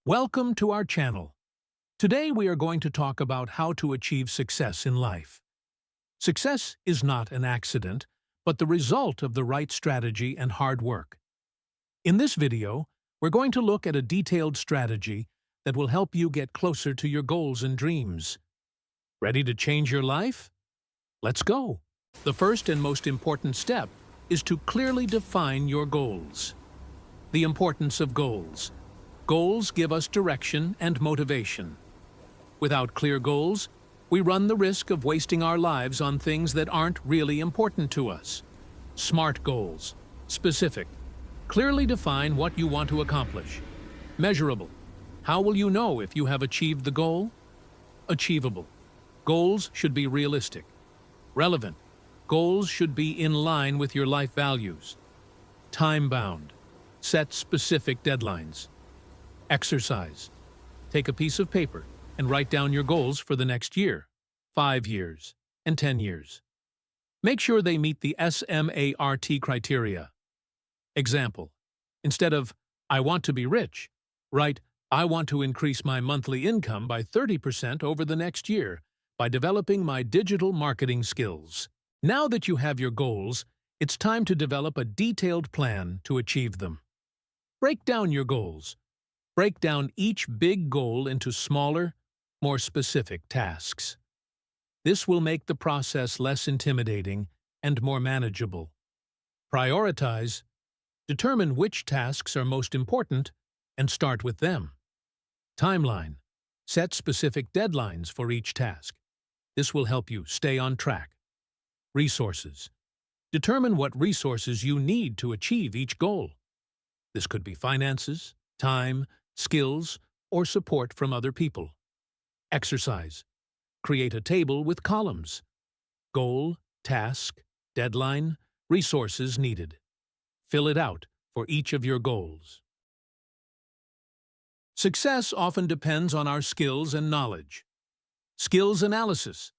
Welcome to our channel. Today we are going to talk about how to achieve success in life. Success is not an accident, but the result of the right strategy and hard work. In this video, we're going to look at a detailed strategy that will help you get closer to your goals and dreams. Ready to change your life? Let's go! The first and most important step is to clearly define your goals. The importance of goals. Goals give us direction and motivation. Without clear goals, we run the risk of wasting our lives on things that aren't really important to us. SMART goals. Specific. Clearly define what you want to accomplish. Measurable. How will you know if you have achieved the goal? Achievable. Goals should be realistic. Relevant. Goals should be in line with your life values. Time-bound. Set specific deadlines. Exercise. Take a piece of paper and write down your goals for the next year, 5 years, and 10 years. Make sure they meet the SMART criteria. Example. Instead of, I want to be rich, write, I want to increase my monthly income by 30% over the next year by developing my digital marketing skills. Now that you have your goals, it's time to develop a detailed plan to achieve them. Break down your goals. Break down each big goal into smaller, more specific tasks. This will make the process less intimidating and more manageable. Prioritize. Determine which tasks are most important and start with them. Timeline. Set specific deadlines for each task. This will help you stay on track. Resources. Determine what resources you need to achieve each goal. This could be finances, time, skills, or support from other people. Exercise. Create a table with columns. Goal, task, deadline, resources needed. Fill it out for each of your goals. Success often depends on our skills and knowledge. Skills analysis.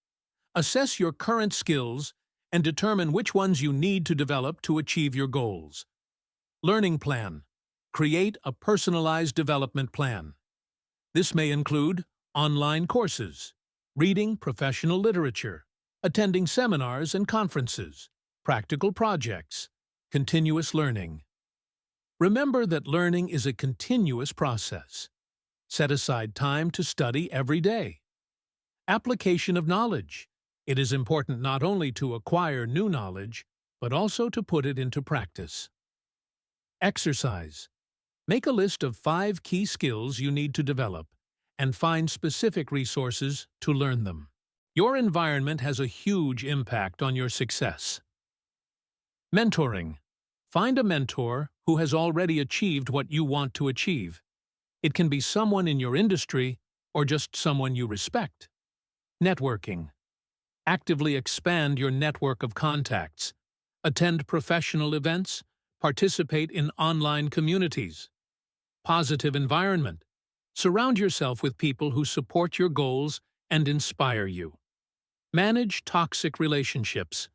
Assess your current skills and determine which ones you need to develop to achieve your goals. Learning plan. Create a personalized development plan. This may include online courses, reading professional literature, attending seminars and conferences, practical projects, continuous learning. Remember that learning is a continuous process. Set aside time to study every day. Application of knowledge. It is important not only to acquire new knowledge, but also to put it into practice. Exercise. Make a list of 5 key skills you need to develop and find specific resources to learn them. Your environment has a huge impact on your success. Mentoring. Find a mentor who has already achieved what you want to achieve. It can be someone in your industry or just someone you respect. Networking. Actively expand your network of contacts. Attend professional events. Participate in online communities. Positive environment. Surround yourself with people who support your goals and inspire you. Manage toxic relationships.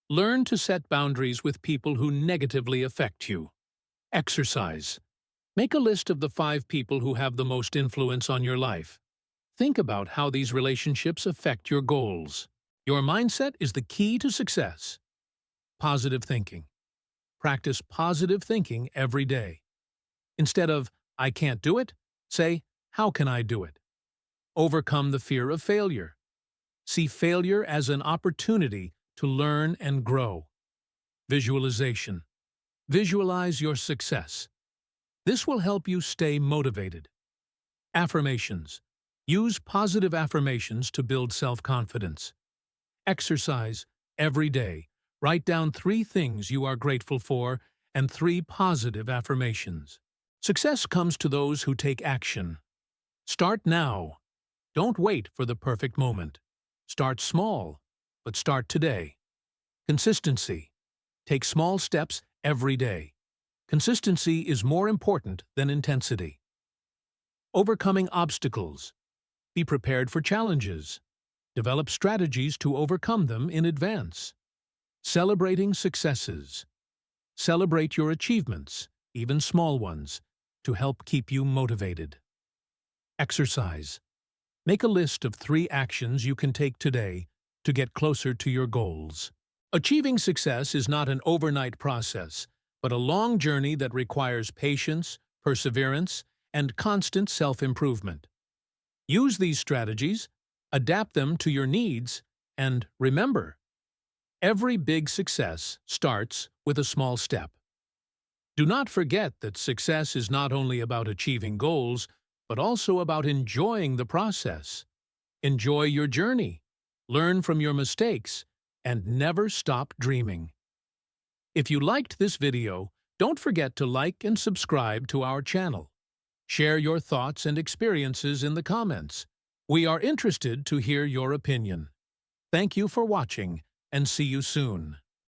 Learn to set boundaries with people who negatively affect you. Exercise. Make a list of the 5 people who have the most influence on your life. Think about how these relationships affect your goals. Your mindset is the key to success. Positive thinking. Practice positive thinking every day. Instead of, I can't do it, say, how can I do it? Overcome the fear of failure. See failure as an opportunity to learn and grow. Visualization. Visualize your success. This will help you stay motivated. Affirmations. Use positive affirmations to build self-confidence. Exercise every day. Write down 3 things you are grateful for and 3 positive affirmations. Success comes to those who take action. Start now. Don't wait for the perfect moment. Start small, but start today. Consistency. Take small steps every day. Consistency is more important than intensity. Overcoming obstacles. Be prepared for challenges. Develop strategies to overcome them in advance. Celebrating successes. Celebrate your achievements, even small ones, to help keep you motivated. Exercise. Make a list of 3 actions you can take today to get closer to your goals. Achieving success is not an overnight process, but a long journey that requires patience, perseverance, and constant self-improvement. Use these strategies, adapt them to your needs, and remember, every big success starts with a small step. Do not forget that success is not only about achieving goals, but also about enjoying the process. Enjoy your journey, learn from your mistakes, and never stop dreaming. If you liked this video, don't forget to like and subscribe to our channel. Share your thoughts and experiences in the comments. We are interested to hear your opinion. Thank you for watching, and see you soon.